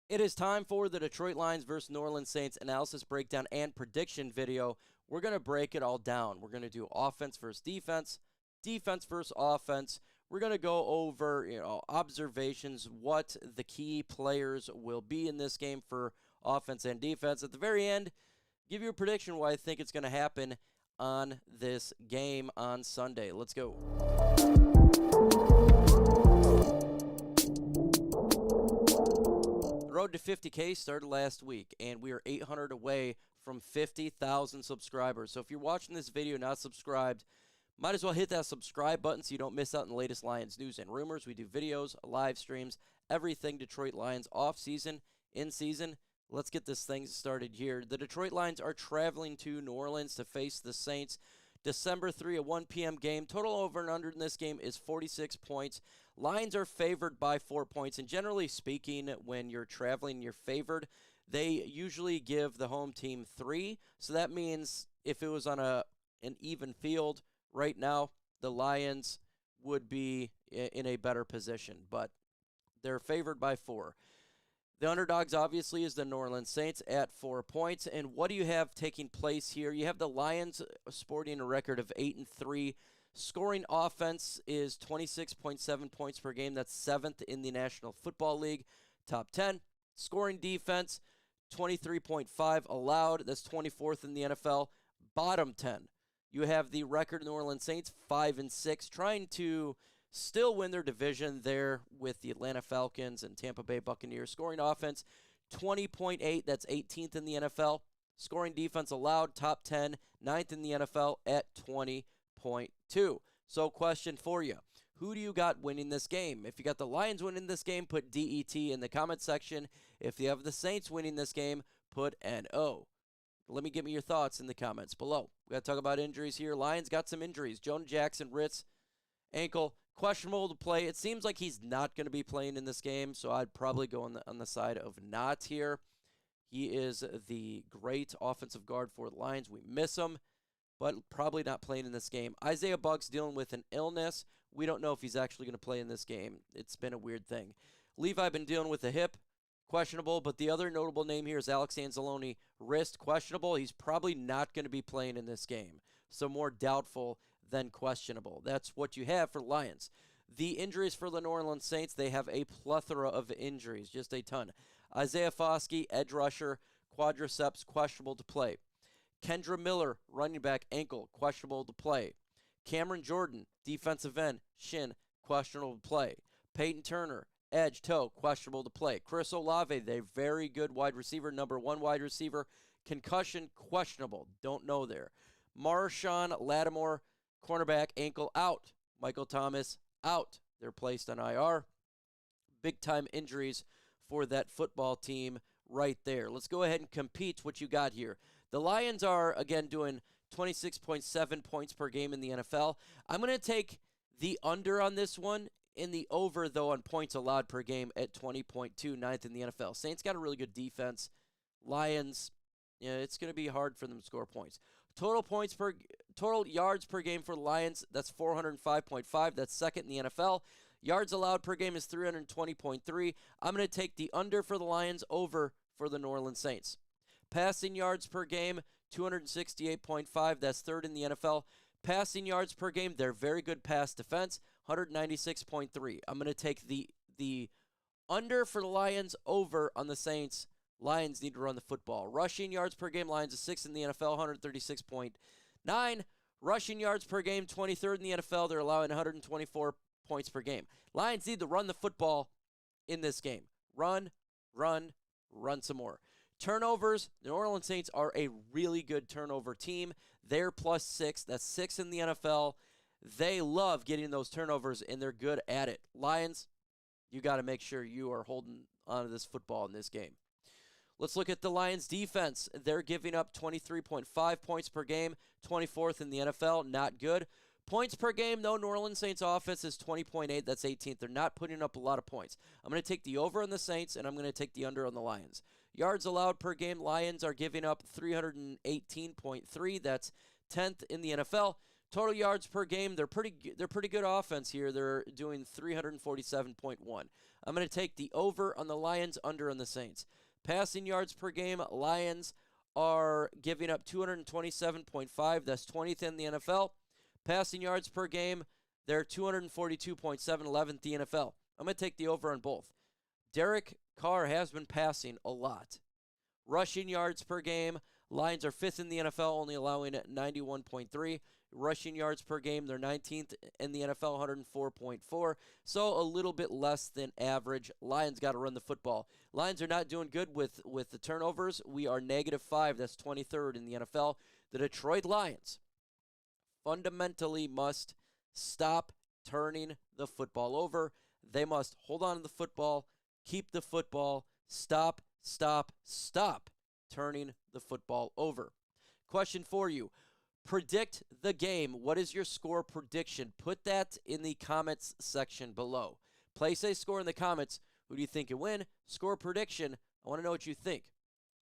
It is time for the Detroit Lions versus New Orleans Saints analysis, breakdown, and prediction video. We're going to break it all down. We're going to do offense versus defense, defense versus offense. We're going to go over, observations, what the key players will be in this game for offense and defense. At the very end, give you a prediction why I think it's going to happen on this game on Sunday. Let's go. The road to 50K started last week, and we are 800 away from 50,000 subscribers. So if you're watching this video not subscribed, might as well hit that subscribe button so you don't miss out on the latest Lions news and rumors. We do videos, live streams, everything Detroit Lions off-season, in-season. Let's get this thing started here. The Detroit Lions are traveling to New Orleans to face the Saints. December 3, a 1 p.m. game. Total over and under in this game is 46 points. Lions are favored by 4 points. And generally speaking, when you're traveling, you're favored. They usually give the home team 3. So that means if it was on an even field right now, the Lions would be in a better position. But they're favored by 4. The underdogs, obviously, is the New Orleans Saints at 4 points. And what do you have taking place here? You have the Lions sporting a record of 8-3. Scoring offense is 26.7 points per game. That's 7th in the National Football League, top 10. Scoring defense, 23.5 allowed. That's 24th in the NFL, bottom 10. You have the record New Orleans Saints, 5-6, trying to still win their division there with the Atlanta Falcons and Tampa Bay Buccaneers. Scoring offense, 20.8. That's 18th in the NFL. Scoring defense allowed, top 10, 9th in the NFL at 20.2. So question for you. Who do you got winning this game? If you got the Lions winning this game, put DET in the comment section. If you have the Saints winning this game, put NO. Let me give me your thoughts in the comments below. We got to talk about injuries here. Lions got some injuries. Jonah Jackson, wrist, ankle, questionable to play. It seems like he's not going to be playing in this game, so I'd probably go on the side of not here. He is the great offensive guard for the Lions. We miss him, but probably not playing in this game. Isaiah Buck's dealing with an illness. We don't know if he's actually going to play in this game. It's been a weird thing. Levi been dealing with a hip, questionable, but the other notable name here is Alex Anzalone, wrist, questionable. He's probably not going to be playing in this game, so more doubtful than questionable. That's what you have for Lions. The injuries for the New Orleans Saints, they have a plethora of injuries, just a ton. Isaiah Foskey, edge rusher, quadriceps, questionable to play. Kendra Miller, running back, ankle, questionable to play. Cameron Jordan, defensive end, shin, questionable to play. Peyton Turner, edge, toe, questionable to play. Chris Olave, they very good wide receiver, number 1 wide receiver. Concussion, questionable. Don't know there. Marshawn Lattimore, cornerback, ankle, out. Michael Thomas, out. They're placed on IR. Big-time injuries for that football team right there. Let's go ahead and compete what you got here. The Lions are, again, doing 26.7 points per game in the NFL. I'm going to take the under on this one and the over, though, on points allowed per game at 20.2, 9th in the NFL. Saints got a really good defense. Lions, it's going to be hard for them to score points. Total yards per game for the Lions, that's 405.5. That's 2nd in the NFL. Yards allowed per game is 320.3. I'm going to take the under for the Lions, over for the New Orleans Saints. Passing yards per game, 268.5. That's 3rd in the NFL. Passing yards per game, they're very good pass defense, 196.3. I'm going to take the under for the Lions, over on the Saints. Lions need to run the football. Rushing yards per game, Lions is 6th in the NFL, 136.9. Rushing yards per game, 23rd in the NFL. They're allowing 124 points per game. Lions need to run the football in this game. Run some more. Turnovers, the New Orleans Saints are a really good turnover team. They're +6. That's 6th in the NFL. They love getting those turnovers, and they're good at it. Lions, you got to make sure you are holding onto this football in this game. Let's look at the Lions' defense. They're giving up 23.5 points per game, 24th in the NFL. Not good. Points per game, though, New Orleans Saints offense is 20.8. That's 18th. They're not putting up a lot of points. I'm going to take the over on the Saints, and I'm going to take the under on the Lions. Yards allowed per game, Lions are giving up 318.3. That's 10th in the NFL. Total yards per game, they're pretty good offense here. They're doing 347.1. I'm going to take the over on the Lions, under on the Saints. Passing yards per game, Lions are giving up 227.5. That's 20th in the NFL. Passing yards per game, they're 242.7, 11th the NFL. I'm going to take the over on both. Derek Carr has been passing a lot. Rushing yards per game, Lions are 5th in the NFL, only allowing 91.3. Rushing yards per game, they're 19th in the NFL, 104.4. So a little bit less than average. Lions got to run the football. Lions are not doing good with the turnovers. We are -5. That's 23rd in the NFL. The Detroit Lions fundamentally must stop turning the football over. They must hold on to the football, keep the football, stop turning the football over. Question for you. Predict the game. What is your score prediction? Put that in the comments section below. Place a score in the comments. Who do you think will win? Score prediction. I want to know what you think.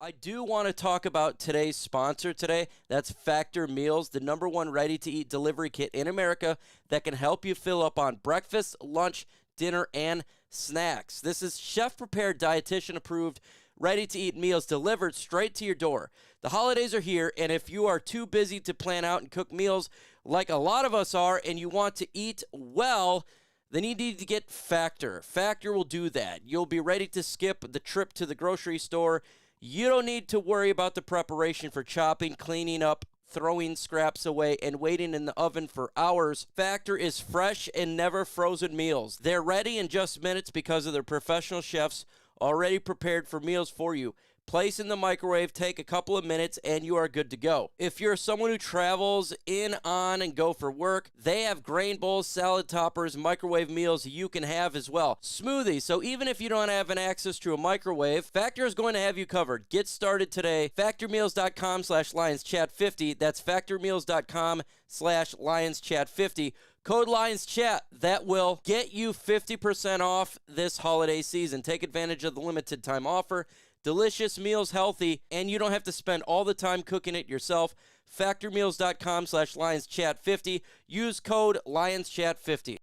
I do want to talk about today's sponsor today. That's Factor Meals, the #1 ready-to-eat delivery kit in America that can help you fill up on breakfast, lunch, dinner, and snacks. This is chef-prepared, dietitian-approved, ready-to-eat meals delivered straight to your door. The holidays are here, and if you are too busy to plan out and cook meals like a lot of us are, and you want to eat well, then you need to get Factor. Factor will do that. You'll be ready to skip the trip to the grocery store. You don't need to worry about the preparation for chopping, cleaning up, throwing scraps away, and waiting in the oven for hours. Factor is fresh and never frozen meals. They're ready in just minutes because of their professional chefs already prepared for meals for you. Place in the microwave, take a couple of minutes, and you are good to go. If you're someone who travels in, on, and go for work, they have grain bowls, salad toppers, microwave meals you can have as well. Smoothies, so even if you don't have an access to a microwave, Factor is going to have you covered. Get started today. FactorMeals.com/LionsChat50. That's FactorMeals.com/LionsChat50. Code LionsChat. That will get you 50% off this holiday season. Take advantage of the limited time offer. Delicious meals, healthy, and you don't have to spend all the time cooking it yourself. FactorMeals.com/LionsChat50. Use code LionsChat50.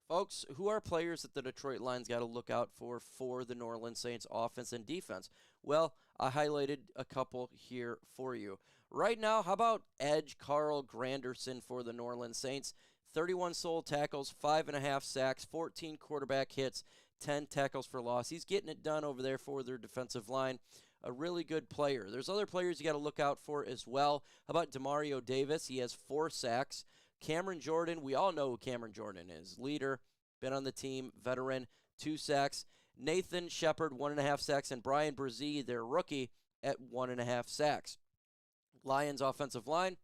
Folks, who are players that the Detroit Lions got to look out for the New Orleans Saints offense and defense? Well, I highlighted a couple here for you. Right now, how about edge Carl Granderson for the New Orleans Saints? 31 sole tackles, 5.5 sacks, 14 quarterback hits, 10 tackles for loss. He's getting it done over there for their defensive line. A really good player. There's other players you got to look out for as well. How about Demario Davis? He has 4 sacks. Cameron Jordan, we all know who Cameron Jordan is. Leader, been on the team, veteran, 2 sacks. Nathan Shepard, 1.5 sacks. And Brian Brzee, their rookie, at 1.5 sacks. Lions offensive line,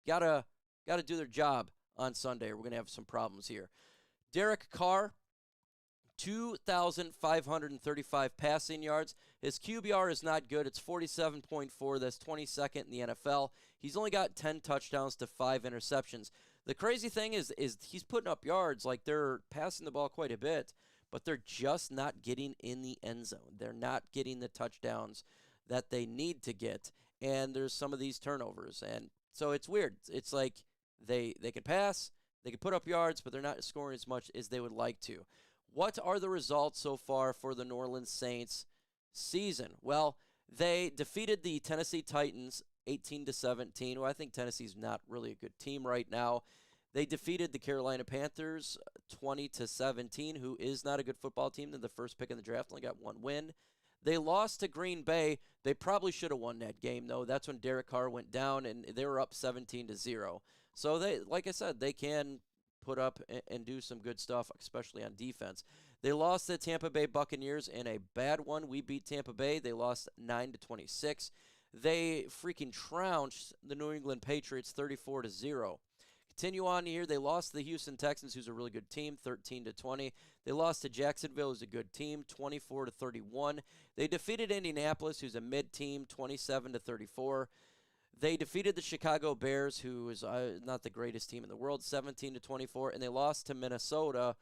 gotta do their job on Sunday. We're going to have some problems here. Derek Carr, 2,535 passing yards. His QBR is not good. It's 47.4. That's 22nd in the NFL. He's only got 10 touchdowns to 5 interceptions. The crazy thing is he's putting up yards. Like, they're passing the ball quite a bit, but they're just not getting in the end zone. They're not getting the touchdowns that they need to get. And there's some of these turnovers. And so it's weird. It's like they can pass, they can put up yards, but they're not scoring as much as they would like to. What are the results so far for the New Orleans Saints season? Well, they defeated the Tennessee Titans 18-17. Well, I think Tennessee's not really a good team right now. They defeated the Carolina Panthers 20-17, who is not a good football team. They're the first pick in the draft, only got 1 win. They lost to Green Bay. They probably should have won that game, though. That's when Derek Carr went down, and they were up 17-0. So they, like I said, they can put up and do some good stuff, especially on defense. They lost the Tampa Bay Buccaneers in a bad one. We beat Tampa Bay. They lost 9-26. They freaking trounced the New England Patriots 34-0. Continue on here. They lost to the Houston Texans, who's a really good team, 13-20. They lost to Jacksonville, who's a good team, 24-31. They defeated Indianapolis, who's a mid-team, 27-34. They defeated the Chicago Bears, who is not the greatest team in the world, 17-24, and they lost to Minnesota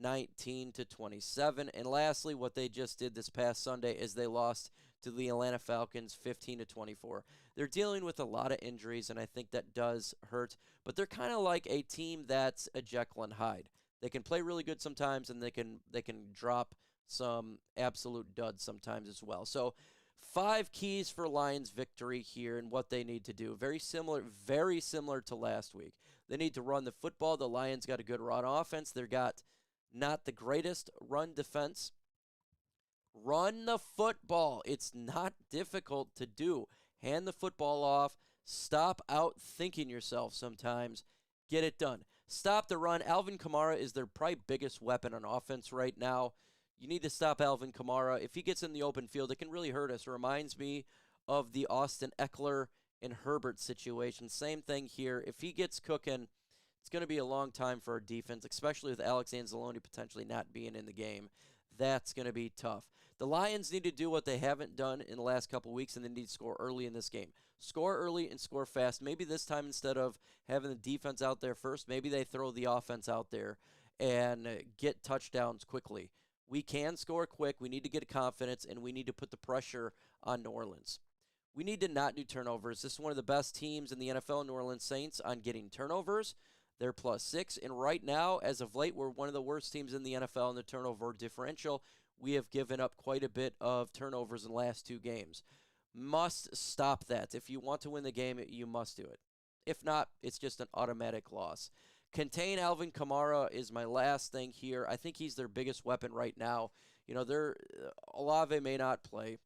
19-27. And lastly, what they just did this past Sunday is they lost to the Atlanta Falcons 15-24. They're dealing with a lot of injuries, and I think that does hurt. But they're kind of like a team that's a Jekyll and Hyde. They can play really good sometimes, and they can drop some absolute duds sometimes as well. So 5 keys for Lions victory here and what they need to do. Very similar to last week. They need to run the football. The Lions got a good run offense. They've got not the greatest run defense. Run the football. It's not difficult to do. Hand the football off. Stop out thinking yourself sometimes. Get it done. Stop the run. Alvin Kamara is their probably biggest weapon on offense right now. You need to stop Alvin Kamara. If he gets in the open field, it can really hurt us. It reminds me of the Austin Eckler and Herbert situation. Same thing here. If he gets cooking, it's going to be a long time for our defense, especially with Alex Anzalone potentially not being in the game. That's going to be tough. The Lions need to do what they haven't done in the last couple weeks, and they need to score early in this game. Score early and score fast. Maybe this time, instead of having the defense out there first, maybe they throw the offense out there and get touchdowns quickly. We can score quick. We need to get confidence, and we need to put the pressure on New Orleans. We need to not do turnovers. This is one of the best teams in the NFL, New Orleans Saints, on getting turnovers. They're +6, and right now, as of late, we're one of the worst teams in the NFL in the turnover differential. We have given up quite a bit of turnovers in the last 2 games. Must stop that. If you want to win the game, you must do it. If not, it's just an automatic loss. Contain Alvin Kamara is my last thing here. I think he's their biggest weapon right now. You know, Olave may not play.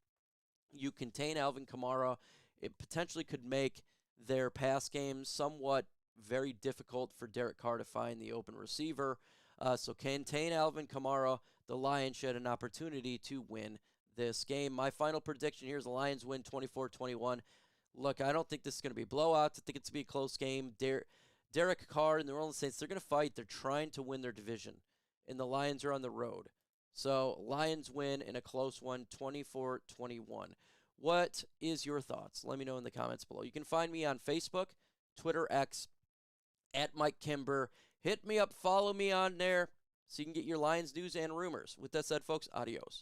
You contain Alvin Kamara. It potentially could make their pass game somewhat very difficult for Derek Carr to find the open receiver. So contain Alvin Kamara. The Lions should have an opportunity to win this game. My final prediction here is the Lions win 24-21. Look, I don't think this is going to be a blowout. I think it's going to be a close game. Derek Carr and the Orleans Saints, they're going to fight. They're trying to win their division, and the Lions are on the road. So Lions win in a close one, 24-21. What is your thoughts? Let me know in the comments below. You can find me on Facebook, Twitter, X, at Mike Kimber. Hit me up, follow me on there so you can get your Lions news and rumors. With that said, folks, adios.